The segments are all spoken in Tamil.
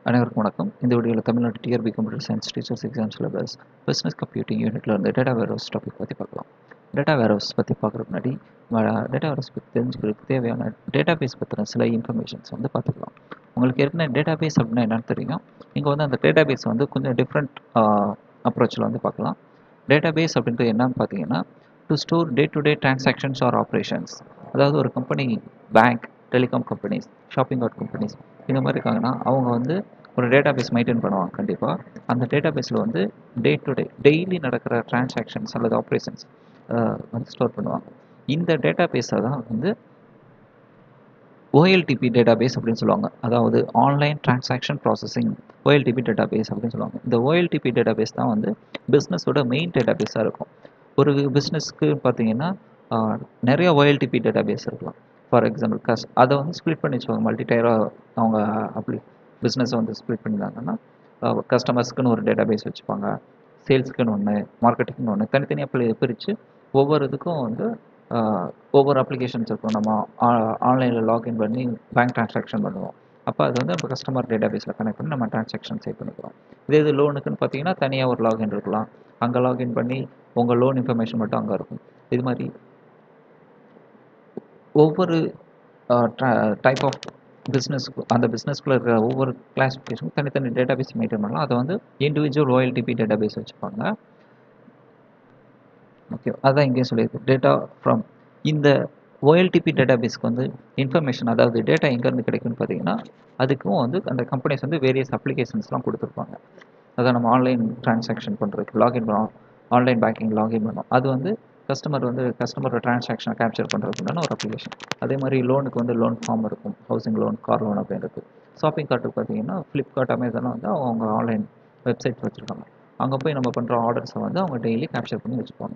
அனைவருக்கும் வணக்கம். இந்த வீடியோவில் Tamil Nadu TRB computer science teachers exam syllabus business computing யூனிட்ல இருந்து டேட்டா வேர்ஹவுஸ் டாபிக் பற்றி பார்க்கலாம். டேட்டா வேர்ஹவுஸ் பற்றி பார்க்குறதுக்கு முன்னாடி டேட்டா வேர்ஹவுஸ் பற்றி தெரிஞ்சுக்கிறதுக்கு தேவையான டேட்டா பேஸ் பற்றின சில இன்ஃபர்மேஷன்ஸ் வந்து பார்த்துக்கலாம். உங்களுக்கு ஏற்கனவே டேட்டா பேஸ் அப்படின்னா என்னன்னு தெரியும். இங்கே வந்து அந்த டேட்டா பேஸ் வந்து கொஞ்சம் டிஃப்ரெண்ட் அப்ரோச்சில் வந்து பார்க்கலாம். டேட்டா பேஸ் அப்படின்றது என்னன்னு பார்த்தீங்கன்னா, to store day to day transactions or operations. அதாவது ஒரு company, bank, telecom companies, shopping cart companies இந்த மாதிரி இருக்காங்கன்னா அவங்க வந்து ஒரு டேட்டா பேஸ் மெயின்டைன் பண்ணுவாங்க. கண்டிப்பாக அந்த டேட்டா பேஸில் வந்து டே டு டே டெய்லி நடக்கிற டிரான்சாக்ஷன்ஸ் அல்லது ஆப்ரேஷன்ஸ் வந்து ஸ்டோர் பண்ணுவாங்க. இந்த டேட்டா பேஸை தான் வந்து OLTP டேட்டா பேஸ் அப்படின்னு சொல்லுவாங்க. அதாவது online transaction processing OLTP data base அப்படின்னு சொல்லுவாங்க. இந்த OLTP டேட்டா பேஸ் தான் வந்து பிஸ்னஸோட மெயின் டேட்டா பேஸாக இருக்கும். ஒரு பிஸ்னஸ்க்கு பார்த்தீங்கன்னா நிறைய OLTP டேட்டா பேஸ் இருக்கலாம். ஃபார் எக்ஸாம்பிள் அதை வந்து ஸ்ப்ளிட் பண்ணி வச்சுக்கோங்க. மல்டி டயராக அவங்க அப்படி பிஸ்னஸை வந்து ஸ்ப்ளிட் பண்ணியிருந்தாங்கன்னா கஸ்டமர்ஸ்க்குன்னு ஒரு டேட்டா பேஸ் வச்சுப்பாங்க, சேல்ஸ்க்குன்னு ஒன்று, மார்க்கெட்டிங்னு ஒன்று, தனித்தனியாக பிரித்து ஒவ்வொரு இதுக்கும் வந்து ஒவ்வொரு அப்ளிகேஷன்ஸ் இருக்கும். நம்ம ஆன்லைனில் லாகின் பண்ணி பேங்க் ட்ரான்சாக்ஷன் பண்ணுவோம். அப்போ அது வந்து நம்ம கஸ்டமர் டேட்டா பேஸில் கனெக்ட் பண்ணி நம்ம ட்ரான்சாக்ஷன் சேவ் பண்ணிக்கிறோம். இது லோனுக்குன்னு பார்த்தீங்கன்னா தனியாக ஒரு லாகின் இருக்கலாம். அங்கே லாகின் பண்ணி உங்கள் லோன் இன்ஃபர்மேஷன் மட்டும் அங்கே இருக்கும். இது மாதிரி ஒவ்வொரு டைப் ஆஃப் பிஸ்னஸ்க்கு அந்த பிஸ்னஸ்க்குள்ள இருக்கிற ஒவ்வொரு கிளாஸிஃபிகேஷனும் தனித்தனி டேட்டா பேஸ் மெயின்டைன் பண்ணலாம். அதை வந்து இண்டிவிஜுவல் OLTP டேட்டா பேஸ் வச்சுப்பாங்க. ஓகே, அதான் இங்கேயும் சொல்லியிருக்கு. டேட்டா ஃப்ரம் இந்த OLTP டேட்டா பேஸ்க்கு வந்து இன்ஃபர்மேஷன், அதாவது டேட்டா எங்கேருந்து கிடைக்குன்னு பார்த்தீங்கன்னா அதுக்கும் வந்து அந்த கம்பெனிஸ் வந்து வேரியஸ் அப்ளிகேஷன்ஸ்லாம் கொடுத்துருப்பாங்க. அதை நம்ம ஆன்லைன் டிரான்சாக்ஷன் பண்ணுறதுக்கு லாகின் பண்ணோம், ஆன்லைன் பேங்கிங் லாகின் பண்ணோம். அது வந்து கஸ்டமரோட டிரான்சாக்ஷனை கேப்சர் பண்ணுறதுக்குண்டான ஒரு அப்ளிகேஷன். அதே மாதிரி லோனுக்கு வந்து லோன் ஃபார்ம் இருக்கும், ஹவுசிங் லோன், கார் லோன் அப்படின்னு இருக்குது. ஷாப்பிங் கார்ட்டுக்கு பார்த்தீங்கன்னா ஃப்ளிப்கார்ட், அமேசான் வந்து அவங்க ஆன்லைன் வெப்சைட் வச்சுருக்காங்க. அங்கே போய் நம்ம பண்ணுற ஆர்டர்ஸை வந்து அவங்க டெய்லி கேப்சர் பண்ணி வச்சுப்பாங்க.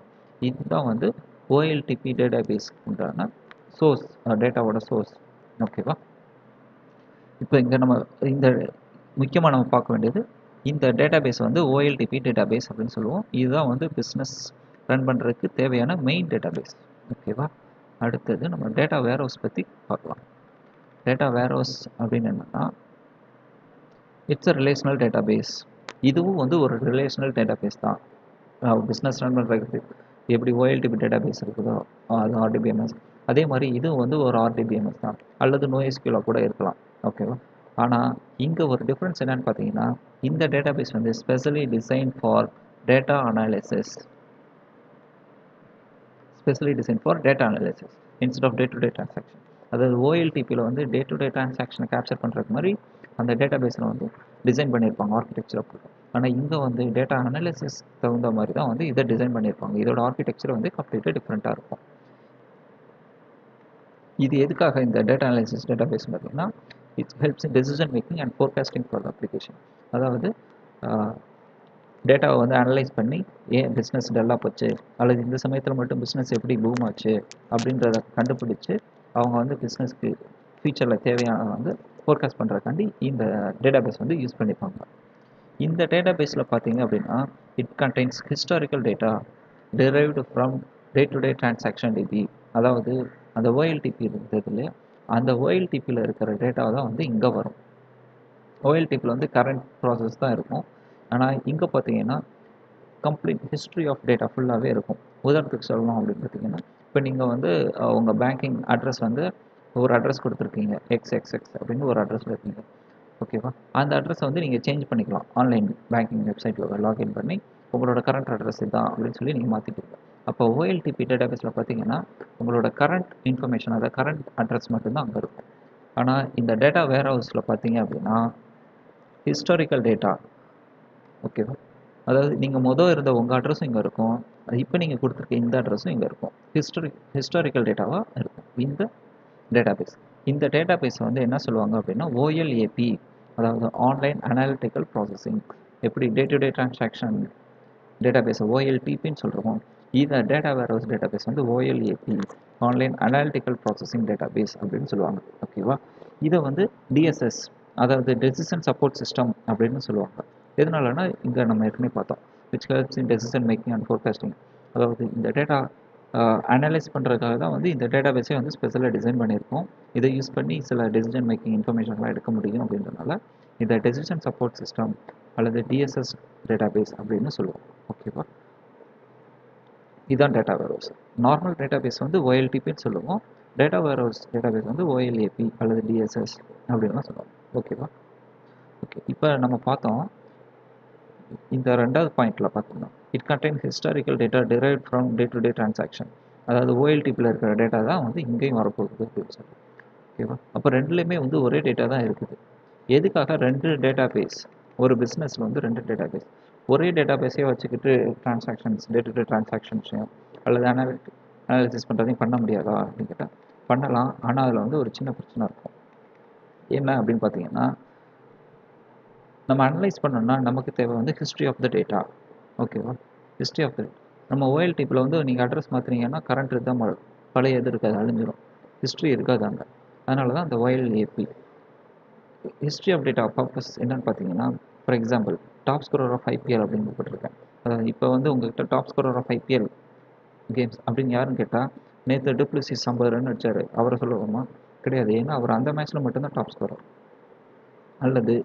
இதுதான் வந்து OLTP டேட்டா பேஸ் உண்டான சோர்ஸ், டேட்டாவோட சோர்ஸ். ஓகேவா? இப்போ இங்கே நம்ம இந்த முக்கியமாக நம்ம பார்க்க வேண்டியது இந்த டேட்டா பேஸ் வந்து OLTP டேட்டா பேஸ் அப்படின்னு சொல்லுவோம். இதுதான் வந்து பிஸ்னஸ் ரன் பண்ணுறதுக்கு தேவையான மெயின் டேட்டா பேஸ். ஓகேவா? அடுத்தது நம்ம டேட்டா வேர்ஹவுஸ் பற்றி பார்க்கலாம். டேட்டா வேர்ஹவுஸ் அப்படின்னு என்னன்னா, it's a relational data base. இதுவும் வந்து ஒரு ரிலேஷனல் டேட்டா பேஸ் தான். பிஸ்னஸ் ரன் பண்ணுறதுக்கு எப்படி OLTP டேட்டா பேஸ் இருக்குதோ அது RDBMS, அதே மாதிரி இதுவும் வந்து ஒரு RDBMS தான், அல்லது NoSQL கூட இருக்கலாம். ஓகேவா? ஆனால் இங்கே ஒரு டிஃப்ரென்ஸ் என்னன்னு பார்த்தீங்கன்னா, இந்த டேட்டா பேஸ் வந்து specially design for data analysis, instead of day to day transaction. அதாவது OLTPயில் வந்து டே டு டே டிரான்சாக்ஷனை கேப்சர் பண்ணுறது மாதிரி அந்த டேட்டா பேஸில் வந்து டிசைன் பண்ணியிருப்பாங்க ஆர்கிடெக்சர் அப்படி. ஆனால் இங்கே வந்து டேட்டா அனாலிசிஸ் தகுந்த மாதிரி தான் வந்து இதை டிசைன் பண்ணியிருப்பாங்க. இதோட ஆர்கிடெக்சர் வந்து கம்ப்ளீட்டாக டிஃப்ரெண்ட்டாக இருக்கும். இது எதுக்காக இந்த டேட்டா அனாலிசிஸ் டேட்டா பேஸ் பார்த்தீங்கன்னா, it's helps in decision making and forecasting for application. அதாவது டேட்டாவை வந்து அனலைஸ் பண்ணி ஏன் பிஸ்னஸ் டல்லாக போச்சு, அல்லது இந்த சமயத்தில் மட்டும் பிஸ்னஸ் எப்படி பூம் ஆச்சு அப்படின்றத கண்டுபிடிச்சி அவங்க வந்து பிஸ்னஸ்க்கு ஃபியூச்சரில் தேவையான வந்து ஃபோர்காஸ்ட் பண்ணுறதுக்காண்டி இந்த டேட்டா பேஸ் வந்து யூஸ் பண்ணிப்பாங்க. இந்த டேட்டா பேஸில் பார்த்தீங்க அப்படின்னா, it contains historical data derived from day to day transaction DB. அதாவது அந்த OLTP இருக்கிறது இல்லையா, அந்த OLTPயில் இருக்கிற டேட்டா தான் வந்து இங்கே வரும். OLTPயில் வந்து கரண்ட் ப்ராசஸ் தான் இருக்கும். ஆனால் இங்கே பார்த்தீங்கன்னா கம்ப்ளீட் ஹிஸ்ட்ரி ஆஃப் டேட்டா ஃபுல்லாகவே இருக்கும். உதாரணத்துக்கு சொல்லணும் அப்படின்னு பார்த்தீங்கன்னா, இப்போ நீங்கள் வந்து உங்கள் பேங்கிங் அட்ரஸ் வந்து ஒரு அட்ரஸ் கொடுத்துருக்கீங்க, XXX அப்படின்னு ஒரு அட்ரஸில் இருக்கீங்க. ஓகேவா? அந்த அட்ரஸை வந்து நீங்கள் சேஞ்ச் பண்ணிக்கலாம். ஆன்லைன் பேங்கிங் வெப்சைட்டில் லாகின் பண்ணி உங்களோட கரண்ட் அட்ரஸ் இதுதான் அப்படின்னு சொல்லி நீங்கள் மாற்றிட்டீங்க. அப்போ OLTP டேட்டா பேஸில் பார்த்தீங்கன்னா உங்களோட கரண்ட் இன்ஃபர்மேஷன், அதாவது கரண்ட் அட்ரஸ் மட்டும்தான் அங்கே இருக்கும். ஆனால் இந்த டேட்டா வேர் ஹவுஸில் பார்த்தீங்க அப்படின்னா ஹிஸ்டாரிக்கல் டேட்டா. ஓகேவா? அதாவது நீங்கள் இருந்த உங்கள் அட்ரஸும் இங்கே இருக்கும், இப்போ நீங்கள் கொடுத்துருக்க இந்த அட்ரஸும் இங்கே இருக்கும். ஹிஸ்டாரிக்கல் டேட்டாவாக இருக்கும் இந்த டேட்டா பேஸ். இந்த டேட்டா பேஸை வந்து என்ன சொல்லுவாங்க அப்படின்னா OLAP, அதாவது ஆன்லைன் அனாலிட்டிக்கல் ப்ராசஸிங். எப்படி day to day transaction data பேஸை OLTPன்னு சொல்கிறோமோ, இந்த டேட்டா வேர்ஹவுஸ் டேட்டா பேஸ் வந்து OLAP, online analytical processing data base அப்படின்னு சொல்லுவாங்க. ஓகேவா? இதை வந்து DSS, அதாவது டெசிஷன் சப்போர்ட் சிஸ்டம் அப்படின்னு சொல்லுவாங்க. எதனாலனா இங்கே நம்ம ஏற்கனவே பார்த்தோம், which helps in decision making and forecasting. அதாவது இந்த டேட்டா அனலைஸ் பண்ணுறதுக்காக தான் வந்து இந்த டேட்டா பேஸை வந்து ஸ்பெஷலாக டிசைன் பண்ணியிருக்கோம். இதை யூஸ் பண்ணி சில டெசிஷன் மேக்கிங் இன்ஃபர்மேஷன்லாம் எடுக்க முடியும் அப்படின்றனால இதை டெசிஷன் சப்போர்ட் சிஸ்டம் அல்லது டிஎஸ்எஸ் டேட்டாபேஸ் அப்படின்னு சொல்லுவோம். ஓகேவா, இதுதான் டேட்டா வேர்ஹவுஸ். நார்மல் டேட்டாபேஸ் வந்து OLTPன்னு சொல்லுவோம். டேட்டா வேர்ஹவுஸ் டேட்டாபேஸ் வந்து OLAP அல்லது டிஎஸ்எஸ் அப்படின்னு சொல்லுவோம். ஓகேவா, ஓகே. இப்போ நம்ம பார்த்தோம் இந்த ரெண்டாவது பாயிண்ட்ல பார்த்தோம்னா it contain historical data derived from day to day transaction. அதாவது OLTPயில் இருக்கிற டேட்டா தான் வந்து இங்கேயும் வரப்போகுது அப்படின்னு சொல்லி. ஓகேவா, அப்போ ரெண்டுலேயுமே வந்து ஒரே டேட்டா தான் இருக்குது. எதுக்காக ரெண்டு டேட்டா பேஸ்? ஒரு பிஸ்னஸில் வந்து ரெண்டு டேட்டா பேஸ். ஒரே டேட்டா பேஸே வச்சுக்கிட்டு டிரான்சாக்ஷன்ஸ் டே டு டே டிரான்சாக்ஷன்ஸையும் அல்லது அனாலிசிஸ் பண்ணுறதையும் பண்ண முடியாதா அப்படின்னு கேட்டால் பண்ணலாம். ஆனால் அதில் வந்து ஒரு சின்ன பிரச்சனை இருக்கும். என்ன அப்படின்னு பார்த்தீங்கன்னா, நம்ம அனலைஸ் பண்ணோம்னா நமக்கு தேவை வந்து ஹிஸ்ட்ரி ஆஃப் த டேட்டா. ஓகேவா, ஹிஸ்ட்ரி ஆஃப் த நம்ம OLTPயில் வந்து நீங்கள் அட்ரஸ் மாற்றினீங்கன்னா கரண்ட் தான் பழைய இது இருக்காது, அழிஞ்சிடும். ஹிஸ்ட்ரி இருக்காது அங்கே. அதனால தான் அந்த OLAP. History of data purpose என்னன்னு பார்த்தீங்கன்னா, for example top scorer of IPL அப்படின்னு போட்டிருக்கேன். அதாவது இப்போ வந்து உங்கள்கிட்ட top scorer of IPL games அப்படின்னு யாருன்னு கேட்டால் நேற்று டூப்ளிசிஸ் 50 ரன் அடிச்சார் அவரை சொல்லுவோமா? கிடையாது. ஏன்னா அவர் அந்த மேட்ச்சில் மட்டும்தான் டாப் ஸ்கோரர். அல்லது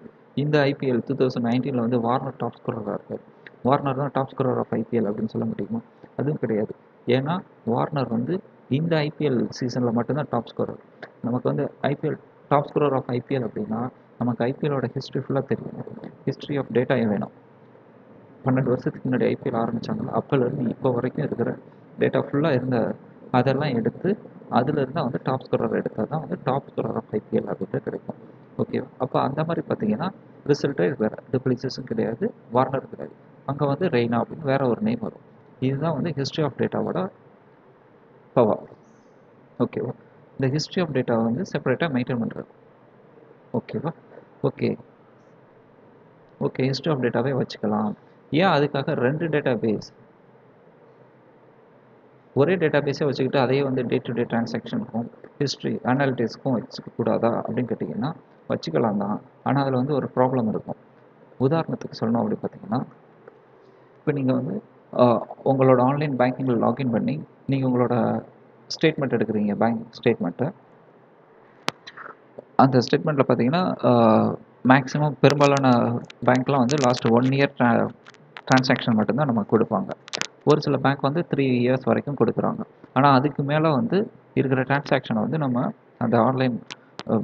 இந்த IPL 2019 வந்து வார்னர் டாப் ஸ்கோரராக இருக்கார். வார்னர் தான் டாப் ஸ்கோரர் ஆஃப் IPL அப்படின்னு சொல்ல முடியுமா? அதுவும் கிடையாது. ஏன்னா வார்னர் வந்து இந்த IPL சீசனில் மட்டும்தான் டாப் ஸ்கோரர். நமக்கு வந்து IPL top scorer of IPL அப்படின்னா நமக்கு IPLோட ஹிஸ்ட்ரி ஃபுல்லாக தெரியும். ஹிஸ்ட்ரி ஆஃப் டேட்டா வேணும். 12 வருஷத்துக்கு முன்னாடி IPL ஆரம்பித்தாங்களோ அப்போலேருந்து இப்போ வரைக்கும் இருக்கிற டேட்டா ஃபுல்லாக இருந்த அதெல்லாம் எடுத்து அதிலிருந்து வந்து டாப் ஸ்கோரர் எடுத்தால் தான் வந்து டாப் ஸ்கோரர் ஆஃப் IPL அப்படின்ட்டு கிடைக்கும். ஓகேவா, அப்போ அந்த மாதிரி பார்த்தீங்கன்னா ரிசல்ட்டே வேறு, டூப்ளிசிஸும் கிடையாது, வார்னர் கிடையாது. அங்கே வந்து ரெய்னா அப்படின்னு வேற ஒரு நேம் வரும். இதுதான் வந்து ஹிஸ்ட்ரி ஆஃப் டேட்டாவோட பவர். ஓகேவா, இந்த ஹிஸ்ட்ரி ஆஃப் டேட்டாவை வந்து செப்பரேட்டாக மெயின்டைன் பண்ணுறது. ஓகேவா, ஓகே ஓகே ஹிஸ்ட்ரி ஆஃப் டேட்டாவே வச்சுக்கலாம். ஏன் அதுக்காக ரெண்டு டேட்டா பேஸ்? ஒரே டேட்டா பேஸே வச்சுக்கிட்டு அதையே வந்து டே டு டே டிரான்சாக்ஷனுக்கும் ஹிஸ்ட்ரி அனாலிட்டிக்ஸ்க்கும் வச்சுக்க கூடாதா அப்படின்னு கேட்டிங்கன்னா வச்சுக்கலாம் தான். ஆனால் அதில் வந்து ஒரு ப்ராப்ளம் இருக்கும். உதாரணத்துக்கு சொல்லணும் அப்படி பார்த்தீங்கன்னா, இப்போ நீங்கள் வந்து உங்களோட ஆன்லைன் பேங்கிங்கில் லாகின் பண்ணி நீங்கள் உங்களோட ஸ்டேட்மெண்ட் எடுக்கிறீங்க, பேங்க் ஸ்டேட்மெண்ட்டை. அந்த ஸ்டேட்மெண்ட்டில் பார்த்தீங்கன்னா மேக்ஸிமம் பெரும்பாலான பேங்க்லாம் வந்து லாஸ்ட் 1 இயர் டிரான்சாக்ஷன் மட்டும்தான் நமக்கு கொடுப்பாங்க. ஒரு சில பேங்க் வந்து 3 இயர்ஸ் வரைக்கும் கொடுக்குறாங்க. ஆனால் அதுக்கு மேலே வந்து இருக்கிற டிரான்சாக்ஷனை வந்து நம்ம அந்த ஆன்லைன்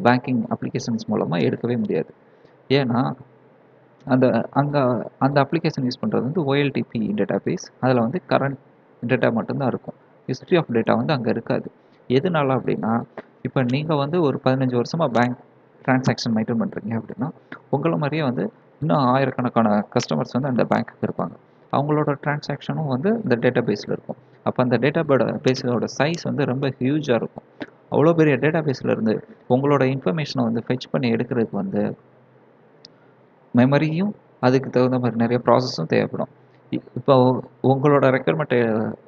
பேங்கிங் அப்ளிகேஷன்ஸ் மூலமாக எடுக்கவே முடியாது. ஏன்னா அந்த அந்த அந்த அப்ளிகேஷன் யூஸ் பண்ணுறது வந்து OLTP டேட்டாபேஸ். அதில் வந்து கரண்ட் டேட்டா மட்டும்தான் இருக்கும். ஹிஸ்ட்ரி ஆஃப் டேட்டா வந்து அங்கே இருக்காது. எதனால அப்படின்னா, இப்போ நீங்கள் வந்து ஒரு 15 வருஷமாக பேங்க் டிரான்சாக்ஷன் மெயின்டைன் பண்ணுறீங்க அப்படின்னா உங்களை மாதிரியே வந்து இன்னும் ஆயிரக்கணக்கான கஸ்டமர்ஸ் வந்து அந்த பேங்க்குக்கு இருப்பாங்க. அவங்களோட டிரான்சாக்ஷனும் வந்து இந்த டேட்டா பேஸில் இருக்கும். அப்போ அந்த டேட்டா பேஸோட சைஸ் வந்து ரொம்ப ஹியூஜாக இருக்கும். அவ்வளோ பெரிய டேட்டா பேஸில் இருந்து உங்களோட இன்ஃபர்மேஷனை வந்து ஃபெச் பண்ணி எடுக்கிறதுக்கு வந்து மெமரியும் அதுக்கு தகுந்த மாதிரி நிறைய ப்ராசஸும் தேவைப்படும். இப்போ உங்களோட ரெக்யர்மெண்ட்டை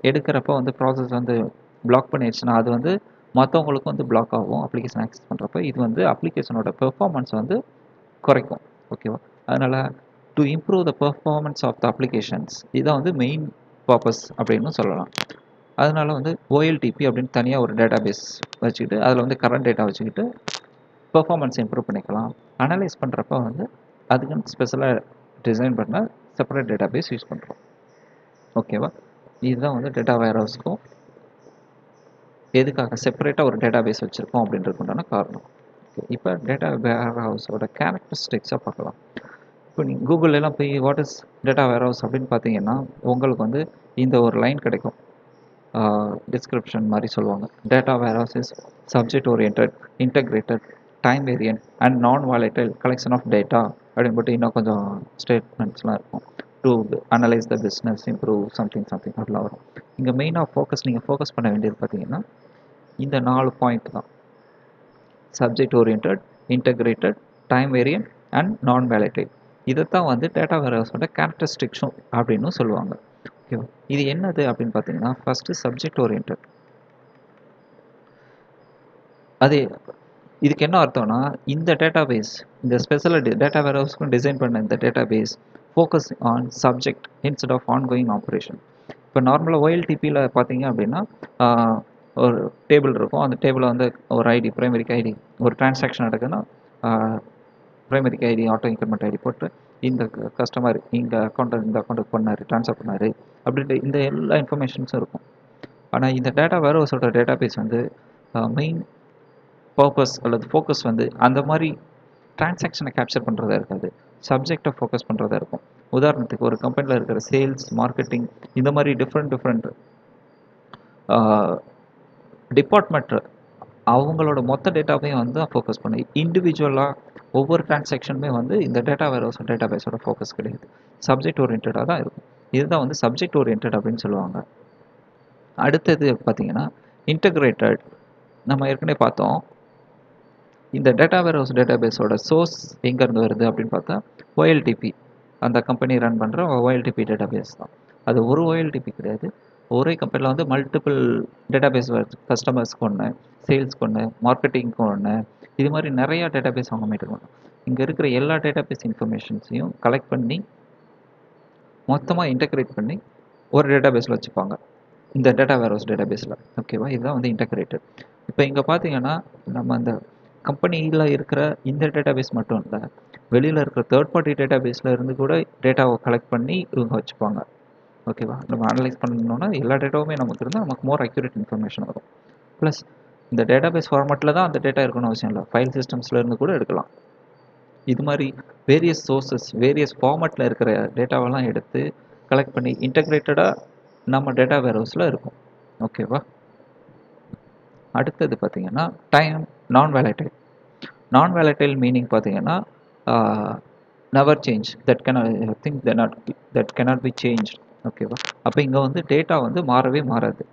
எடுக்கிறப்ப வந்து ப்ராசஸ் வந்து பிளாக் பண்ணிடுச்சுன்னா அது வந்து மற்றவங்களுக்கும் வந்து பிளாக் ஆகும் அப்ளிகேஷன் ஆக்சஸ் பண்ணுறப்ப. இது வந்து அப்ளிகேஷனோட பெர்ஃபார்மன்ஸ் வந்து குறைக்கும். ஓகேவா, அதனால் to improve the performance of the applications இதான் வந்து மெயின் பர்பஸ் அப்படின்னு சொல்லலாம். அதனால வந்து OLTP அப்படின்னு தனியாக ஒரு டேட்டா பேஸ் வச்சுக்கிட்டு அதில் வந்து கரண்ட் டேட்டா வச்சுக்கிட்டு பெர்ஃபார்மன்ஸ் இம்ப்ரூவ் பண்ணிக்கலாம். அனலைஸ் பண்ணுறப்ப வந்து அதுக்குன்னு ஸ்பெஷலாக டிசைன் பண்ண செப்பரேட் டேட்டா பேஸ் யூஸ் பண்ணுறோம். ஓகேவா, இதுதான் வந்து டேட்டா வேர்ஹவுஸ்க்கும் எதுக்காக செப்பரேட்டாக ஒரு டேட்டா பேஸ் வச்சுருக்கோம் அப்படின்றதுக்கு உண்டான காரணம். இப்போ டேட்டா வேர்ஹவுஸோட கேரக்டரிஸ்டிக்ஸாக பார்க்கலாம். இப்போ நீங்கள் கூகுளெலாம் போய் வாட் இஸ் டேட்டா வேர்ஹவுஸ் அப்படின்னு பார்த்தீங்கன்னா உங்களுக்கு வந்து இந்த ஒரு லைன் கிடைக்கும். டிஸ்கிரிப்ஷன் மாதிரி சொல்லுவாங்க. Data warehouse is subject orient, integrated, time variant and non volatile collection of data அப்படின்னு போட்டு இன்னும் கொஞ்சம் ஸ்டேட்மெண்ட்ஸ்லாம் இருக்கும். To analyse the business, improve something அப்படிலாம் வரும். இங்கே மெயினாக நீங்கள் ஃபோக்கஸ் பண்ண வேண்டியது பார்த்தீங்கன்னா இந்த 4 பாயிண்ட் தான். Subject orient, integrated, time variant and non volatile. இதைத்தான் வந்து டேட்டா வேர்ஹவுஸோட கேரக்டரிஸ்டிக்ஸும் அப்படின்னு சொல்லுவாங்க. ஓகேவா, இது என்னது அப்படின்னு பார்த்தீங்கன்னா ஃபஸ்ட்டு சப்ஜெக்ட் ஓரியன்ட். அது இதுக்கு என்ன அர்த்தம்னா இந்த டேட்டா பேஸ், இந்த ஸ்பெஷல் டேட்டா வேர்ஹவுஸ்க்கும் டிசைன் பண்ண இந்த data base focus on subject instead of ongoing operation. இப்போ நார்மலாக OLTPயில் பார்த்தீங்க அப்படின்னா ஒரு டேபிள் இருக்கும். அந்த டேபிளில் வந்து ஒரு ஐடி, பிரைமரிக்கு ஐடி, ஒரு டிரான்சாக்ஷன் நடக்குதுன்னா primary ID auto increment ID போட்டு இந்த கஸ்டமர் இங்கே இந்த அக்கௌண்ட்டுக்கு பண்ணார் ட்ரான்ஸ்ஃபர் பண்ணார் அப்படின்ட்டு இந்த எல்லா இன்ஃபர்மேஷன்ஸும் இருக்கும். ஆனால் இந்த டேட்டா வேர்ஹவுஸோட டேட்டா பேஸ் வந்து மெயின் பர்பஸ் அல்லது ஃபோக்கஸ் வந்து அந்த மாதிரி டிரான்சாக்ஷனை கேப்சர் பண்ணுறதா இருக்காது, சப்ஜெக்டை ஃபோக்கஸ் பண்ணுறதா இருக்கும். உதாரணத்துக்கு ஒரு கம்பெனியில் இருக்கிற சேல்ஸ், மார்க்கெட்டிங் இந்த மாதிரி டிஃப்ரெண்ட் டிபார்ட்மெண்ட் அவங்களோட மொத்த டேட்டாவையும் வந்து ஃபோக்கஸ் பண்ணி இண்டிவிஜுவலாக ஒவ்வொரு டிரான்சாக்ஷனுமே வந்து இந்த டேட்டா வேர்ஹவுஸ் டேட்டா பேஸோட ஃபோக்கஸ் கிடையாது, சப்ஜெக்ட் ஓரியன்டாக தான் இருக்கும். இதுதான் வந்து சப்ஜெக்ட் ஓரியன்ட் அப்படின்னு சொல்லுவாங்க. அடுத்தது பார்த்தீங்கன்னா இன்டகிரேட்டட். நம்ம ஏற்கனவே பார்த்தோம், இந்த டேட்டா வேர்ஹவுஸ் டேட்டா பேஸோட சோர்ஸ் எங்கேருந்து வருது அப்படின்னு பார்த்தா OLTP, அந்த கம்பெனி ரன் பண்ணுற OLTP டேட்டா பேஸ் தான். அது ஒரு OLTP கிடையாது, ஒரே கம்பெனியில் வந்து மல்டிபிள் டேட்டா பேஸ் வருது. கஸ்டமர்ஸ்க்கு ஒன்று, சேல்ஸ்க்கு ஒன்று, மார்க்கெட்டிங்க்கு ஒன்று, இது மாதிரி நிறையா டேட்டா பேஸ் அவங்க மெயின்டைன் பண்ணுறாங்க. இங்கே இருக்கிற எல்லா டேட்டா பேஸ் இன்ஃபர்மேஷன்ஸையும் கலெக்ட் பண்ணி மொத்தமாக இன்டகிரேட் பண்ணி ஒரு டேட்டா பேஸில் வச்சுப்பாங்க, இந்த டேட்டா வேர்ஹவுஸ் டேட்டா பேஸில். ஓகேவா, இதுதான் வந்து இன்டகிரேட்டட். இப்போ இங்கே பார்த்தீங்கன்னா நம்ம அந்த கம்பெனியில் இருக்கிற இந்த டேட்டா பேஸ் மட்டும் இல்லை, வெளியில் இருக்கிற தேர்ட் பார்ட்டி டேட்டா பேஸில் இருந்து கூட டேட்டாவை கலெக்ட் பண்ணி இவங்க வச்சுப்பாங்க. ஓகேவா, நம்ம அனலைஸ் பண்ணணும்னா எல்லா டேட்டாவுமே நமக்கு இருந்தால் நமக்கு மோர் அக்யூரேட் இன்ஃபர்மேஷன் வரும். ப்ளஸ் இந்த டேட்டா பேஸ் ஃபார்மேட்டில் தான் அந்த டேட்டா இருக்கணும்னு அவசியம் இல்லை, ஃபைல் சிஸ்டம்ஸில் இருந்து கூட எடுக்கலாம். இது மாதிரி வேரியஸ் சோர்ஸஸ், வேரியஸ் ஃபார்மேட்டில் இருக்கிற டேட்டாவெல்லாம் எடுத்து கலெக்ட் பண்ணி இன்டகிரேட்டடாக நம்ம டேட்டா வேர்ஹவுஸில் இருக்கும். ஓகேவா, அடுத்தது பார்த்தீங்கன்னா டைம் நான் வேலடைல். நான் வேலடைல் மீனிங் பார்த்தீங்கன்னா never change, that cannot be changed. ஓகேவா, அப்போ இங்கே வந்து டேட்டா வந்து மாறவே மாறாது.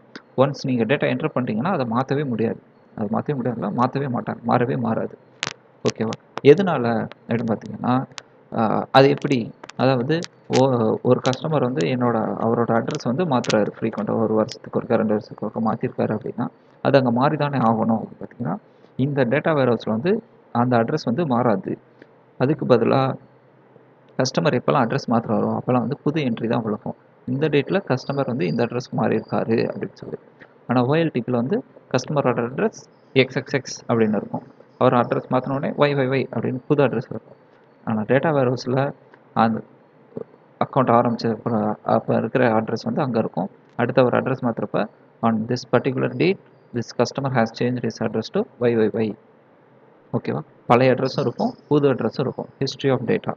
ஒன்ஸ் நீங்கள் டேட்டா என்டர் பண்ணிட்டீங்கன்னா அதை மாற்றவே முடியாது, மாற்றவே மாட்டாங்க, மாறவே மாறாது. ஓகேவா, எதனால அப்படின்னு பார்த்தீங்கன்னா அது எப்படி, அதாவது ஒரு கஸ்டமர் வந்து அவரோட அட்ரஸ் வந்து மாற்றுறாரு ஃப்ரீக்வெண்ட்டாக, ஒரு வருஷத்துக்கு ஒருக்கா 2 வருஷத்துக்கு ஒருக்கா மாற்றிருக்காரு அப்படின்னா அது அங்கே மாறி தானே ஆகணும். பார்த்தீங்கன்னா இந்த டேட்டா வேர்ஹவுஸில் வந்து அந்த அட்ரஸ் வந்து மாறாது. அதுக்கு பதிலாக கஸ்டமர் எப்போல்லாம் அட்ரஸ் மாற்றுறாரோ அப்போல்லாம் வந்து புது என்ட்ரி தான் விழுக்கும், இந்த டேட்டில் கஸ்டமர் வந்து இந்த அட்ரஸ்க்கு மாறி இருக்காரு அப்படின்னு சொல்லி. ஆனால் OLTPயில் வந்து கஸ்டமரோட அட்ரஸ் XXX அப்படின்னு இருக்கும், அவர் அட்ரஸ் மாற்றினோடனே YYY அப்படின்னு புது அட்ரஸ் இருக்கும். ஆனால் டேட்டா வேர்ஹவுஸில் அந்த அக்கௌண்ட் ஆரம்பிச்ச அப்போ இருக்கிற அட்ரஸ் வந்து அங்கே இருக்கும். அடுத்த ஒரு அட்ரஸ் மாற்றுறப்ப on this particular date this customer has change his address to YYY. ஓகேவா, பழைய அட்ரஸும் இருக்கும், புது அட்ரஸும் இருக்கும், ஹிஸ்ட்ரி ஆஃப் டேட்டா.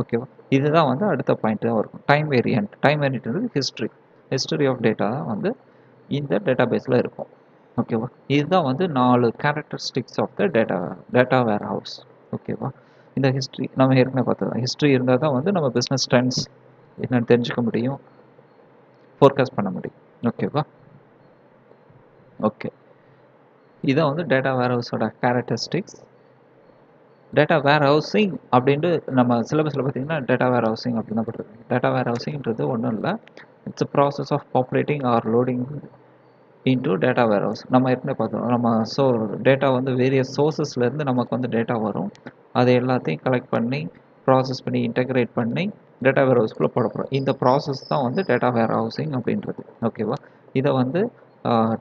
ஓகேவா, இதுதான் வந்து அடுத்த பாயிண்ட்டாக இருக்கும். டைம் வேரியன்ட்ன்றது ஹிஸ்ட்ரி ஆஃப் டேட்டா தான் வந்து இந்த டேட்டா பேஸில் இருக்கும். ஓகேவா, இதுதான் வந்து 4 characteristics of the data warehouse. ஓகேவா, இந்த ஹிஸ்ட்ரி நம்ம ஏற்கனவே பார்த்தது, ஹிஸ்ட்ரி இருந்தால் தான் வந்து நம்ம பிஸ்னஸ் ட்ரெண்ட்ஸ் என்னென்னு தெரிஞ்சுக்க முடியும், ஃபோர்காஸ்ட் பண்ண முடியும். ஓகேவா, ஓகே, இதான் வந்து டேட்டா வேர்ஹவுஸோட கேரக்டரிஸ்டிக்ஸ். டேட்டா வேர்ஹவுசிங் அப்படின்ட்டு நம்ம சிலபஸில் பார்த்தீங்கன்னா டேட்டா வேர்ஹவுசிங் அப்படின்னு தான் போட்டிருக்காங்க. டேட்டா வேர்ஹவுசிங்கிறது ஒன்றும் இல்லை, it's a process of populating or loading into data warehouse. நம்ம ஏற்கனவே பார்த்தோம், நம்ம டேட்டா வந்து வேரியஸ் சோர்ஸஸ்லேருந்து நமக்கு வந்து டேட்டா வரும், அதை எல்லாத்தையும் கலெக்ட் பண்ணி ப்ராசஸ் பண்ணி இன்டகிரேட் பண்ணி டேட்டா வேர்ஹவுஸ்குள்ளே போடப்படும். இந்த ப்ராசஸ் தான் வந்து டேட்டா வேர்ஹவுசிங் அப்படின்றது. ஓகேவா, இதை வந்து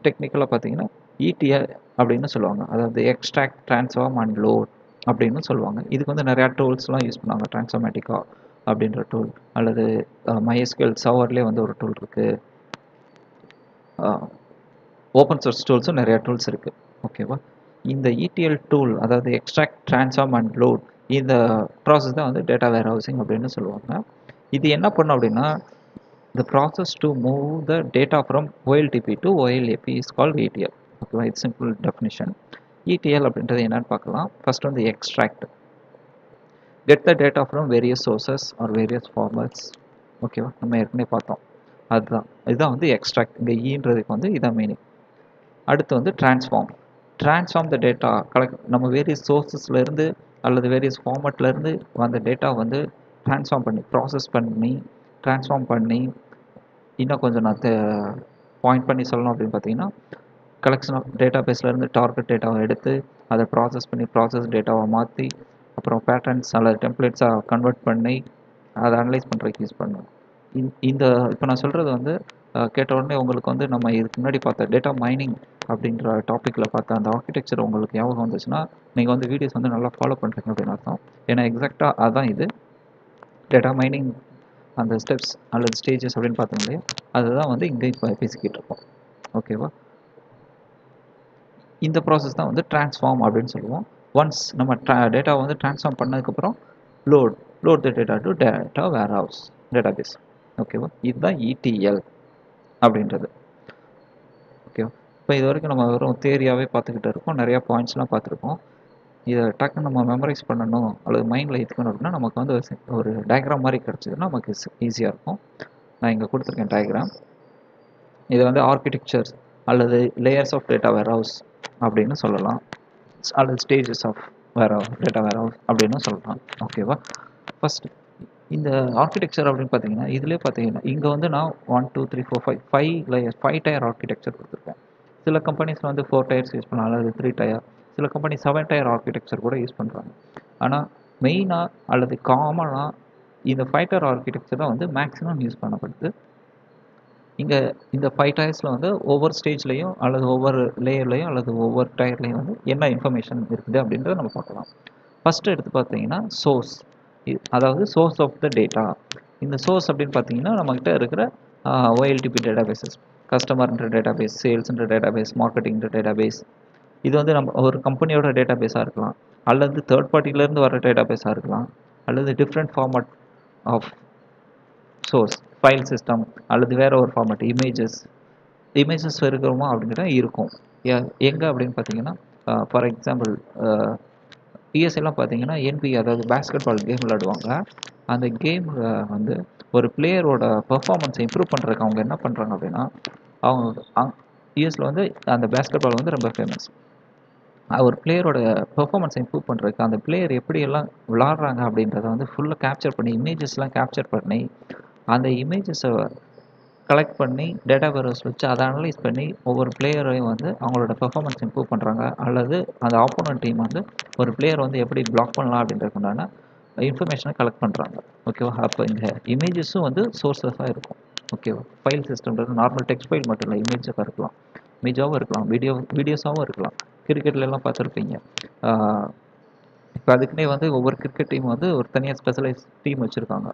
டெக்னிக்கலாக பார்த்தீங்கன்னா ETL அப்படின்னு சொல்லுவாங்க, அதாவது எக்ஸ்ட்ராக்ட், ட்ரான்ஸ்ஃபார்ம் அண்ட் லோட் அப்படின்னு சொல்லுவாங்க. இதுக்கு வந்து நிறையா டூல்ஸ்லாம் யூஸ் பண்ணுவாங்க, ட்ரான்ஸ்ஃபார்மேட்டிக்கா அப்படின்ற டூல், அல்லது MySQL சர்வர்லேயே வந்து ஒரு டூல் இருக்குது, ஓப்பன் சோர்ஸ் டூல்ஸும் நிறையா டூல்ஸ் இருக்குது. ஓகேவா, இந்த ETL டூல், அதாவது எக்ஸ்ட்ராக்ட், ட்ரான்ஸ்ஃபார்ம் அண்ட் லோட், இந்த ப்ராசஸ் தான் வந்து டேட்டா வேர்ஹவுசிங் அப்படின்னு சொல்லுவாங்க. இது என்ன பண்ணும் அப்படின்னா, the process to move the data from OLTP to OLAP is called ETL. ஓகேவா, இது சிம்பிள் டெஃபினிஷன். ETL அப்படின்றது என்னன்னு பார்க்கலாம். ஃபர்ஸ்ட் வந்து extract, get the data from various sources or various formats. ஓகேவா, நம்ம ஏற்கனவே பார்த்தோம், இதுதான் வந்து எக்ஸ்ட்ராக்ட். இங்கே ஈன்றதுக்கு வந்து இதான் மீனிங். அடுத்து வந்து ட்ரான்ஸ்ஃபார்ம் த டேட்டா நம்ம வேரியஸ் சோர்ஸஸ்லேருந்து அல்லது வேரியஸ் ஃபார்மேட்லேருந்து அந்த டேட்டா வந்து ட்ரான்ஸ்ஃபார்ம் பண்ணி இன்னும் கொஞ்சம் நான் பாயிண்ட் பண்ணி சொல்லணும் அப்படின்னு பார்த்தீங்கன்னா, கலெக்ஷன் ஆஃப் டேட்டா பேஸ்லேருந்து டார்கெட் டேட்டாவை எடுத்து அதை ப்ராசஸ் டேட்டாவை மாற்றி அப்புறம் பேட்டர்ன்ஸ் அல்லது டெம்ப்ளேட்ஸாக கன்வெர்ட் பண்ணி அதை அனலைஸ் பண்ணுறதுக்கு யூஸ் பண்ணுவோம். இந்த இப்போ நான் சொல்கிறது வந்து கேட்ட உடனே உங்களுக்கு வந்து நம்ம இதுக்கு முன்னாடி பார்த்த டேட்டா மைனிங் அப்படின்ற டாப்பிக்கில் பார்த்த அந்த ஆர்கிடெக்சர் உங்களுக்கு ஞாபகம் வந்துச்சுன்னா நீங்கள் வந்து வீடியோஸ் வந்து நல்லா ஃபாலோ பண்ணுறீங்க அப்படின்னு அர்த்தம். ஏன்னா எக்ஸாக்டாக அதான் இது டேட்டா மைனிங் அந்த ஸ்டெப்ஸ் அல்லது ஸ்டேஜஸ் அப்படின்னு பார்த்தோம் இல்லையா, அதுதான் வந்து இங்கே இப்போ பேசிக்கிட்டு இருக்கோம். ஓகேவா? இந்த ப்ராசஸ் தான் வந்து ட்ரான்ஸ்ஃபார்ம் அப்படின்னு சொல்லுவோம். ஒன்ஸ் நம்ம டேட்டாவை வந்து ட்ரான்ஸ்ஃபார்ம் பண்ணதுக்கப்புறம் load the data to data warehouse database. ஓகேவா? இதுதான் ETL அப்படின்றது. ஓகேவா? இப்போ இது வரைக்கும் நம்ம வெறும் தேரியாகவே பார்த்துக்கிட்டு இருக்கோம், நிறையா பாயிண்ட்ஸ்லாம் பார்த்துருக்கோம். இதை டக்குன்னு நம்ம மெமரைஸ் பண்ணணும் அல்லது மைண்டில் ஏற்றுக்கணும் அப்படின்னா நமக்கு வந்து ஒரு டயக்ராம் மாதிரி கிடச்சிதுன்னா நமக்கு ஈஸியாக இருக்கும். நான் இங்கே கொடுத்துருக்கேன் டயக்ராம். இது வந்து ஆர்கிடெக்சர் அல்லது லேயர்ஸ் ஆஃப் டேட்டா வேர்ஹவுஸ் அப்படின்னு சொல்லலாம், அல்லது ஸ்டேஜஸ் ஆஃப் டேட்டா வேர்ஹவுஸ் அப்படின்னு சொல்லலாம். ஓகேவா? ஃபர்ஸ்ட் இந்த ஆர்கிடெக்சர் அப்படின்னு பார்த்தீங்கன்னா இதிலே பார்த்தீங்கன்னா இங்கே வந்து நான் 1 2 3 4 5 லேயர்ஸ் 5 டயர் ஆர்கிடெக்சர் கொடுத்துருக்கேன். சில கம்பெனிஸில் வந்து 4 டயர்ஸ் யூஸ் பண்ணலாம், அல்லது 3 டயர், சில கம்பெனி 7 டயர் ஆர்கிடெக்சர் கூட யூஸ் பண்ணுறாங்க. ஆனால் மெயினாக அல்லது காமனாக இந்த 5 டயர் ஆர்கிடெக்சர் தான் வந்து மேக்ஸிமம் யூஸ் பண்ணப்படுது. இங்கே இந்த 5 டயர்ஸில் வந்து ஒவ்வொரு ஸ்டேஜ்லேயும் அல்லது ஒவ்வொரு லேயர்லேயும் அல்லது ஒவ்வொரு டயர்லேயும் வந்து என்ன இன்ஃபர்மேஷன் இருக்குது அப்படின்றத நம்ம பார்க்கலாம். ஃபஸ்ட்டு எடுத்து பார்த்தீங்கன்னா சோர்ஸ், அதாவது சோர்ஸ் ஆஃப் த டேட்டா. இந்த சோர்ஸ் அப்படின்னு பார்த்தீங்கன்னா நம்மக்கிட்ட இருக்கிற OLTP டேட்டாபேஸஸ், கஸ்டமர்ன்ற டேட்டாபேஸ், சேல்ஸ்ன்ற டேட்டாபேஸ், மார்க்கெட்டிங்ன்ற டேட்டாபேஸ். இது வந்து நம்ம ஒரு கம்பெனியோட டேட்டாபேஸாக இருக்கலாம், அல்லது தேர்ட் பார்ட்டிலேருந்து வர டேட்டாபேஸாக இருக்கலாம், அல்லது different format of source, file system, அல்லது வேறு ஒரு ஃபார்மட் இமேஜஸ் இருக்கிறோமா அப்படின்ட்டு இருக்கும். எங்கே அப்படின்னு பார்த்தீங்கன்னா ஃபார் எக்ஸாம்பிள் பிஎஸ்எல்லாம் பார்த்தீங்கன்னா NBA, அதாவது பேஸ்கெட் பால் கேம் விளையாடுவாங்க. அந்த கேம் வந்து ஒரு பிளேயரோட பெர்ஃபார்மன்ஸை இம்ப்ரூவ் பண்ணுறதுக்கு அவங்க என்ன பண்ணுறாங்க அப்படின்னா, அவங்க யூஎஸில் வந்து அந்த பேஸ்கெட் பால் வந்து ரொம்ப ஃபேமஸ். ஒரு பிளேயரோட பெர்ஃபார்மன்ஸை இம்ப்ரூவ் பண்ணுறதுக்கு அந்த பிளேயர் எப்படியெல்லாம் விளாட்றாங்க அப்படின்றத வந்து ஃபுல்லாக கேப்சர் பண்ணி இமேஜஸ்லாம் கேப்சர் பண்ணி அந்த இமேஜஸை கலெக்ட் பண்ணி டேட்டா வேர்ஹவுஸ் வச்சு அதை அனலைஸ் பண்ணி ஒவ்வொரு பிளேயரையும் வந்து அவங்களோட பெர்ஃபார்மன்ஸ் இம்ப்ரூவ் பண்ணுறாங்க, அல்லது அந்த ஆப்போனன்ட் டீம் வந்து ஒரு பிளேயர் வந்து எப்படி பிளாக் பண்ணலாம் அப்படின்றதுக்குண்டான இன்ஃபர்மேஷனை கலெக்ட் பண்ணுறாங்க. ஓகேவா? அப்போ இந்த இமேஜஸும் வந்து சோர்ஸஸாக இருக்கும். ஓகேவா? ஃபைல் சிஸ்டம்ன்றது நார்மல் டெக்ஸ்ட் ஃபைல் மட்டும் இல்லை, இமேஜாக இருக்கலாம், இமேஜாகவும் இருக்கலாம், வீடியோஸாகவும் இருக்கலாம். கிரிக்கெட்லலாம் பார்த்துருப்பீங்க. இப்போ அதுக்குன்னே வந்து ஒவ்வொரு கிரிக்கெட் டீம் வந்து ஒரு தனியாக ஸ்பெஷலைஸ் டீம் வச்சுருக்காங்க.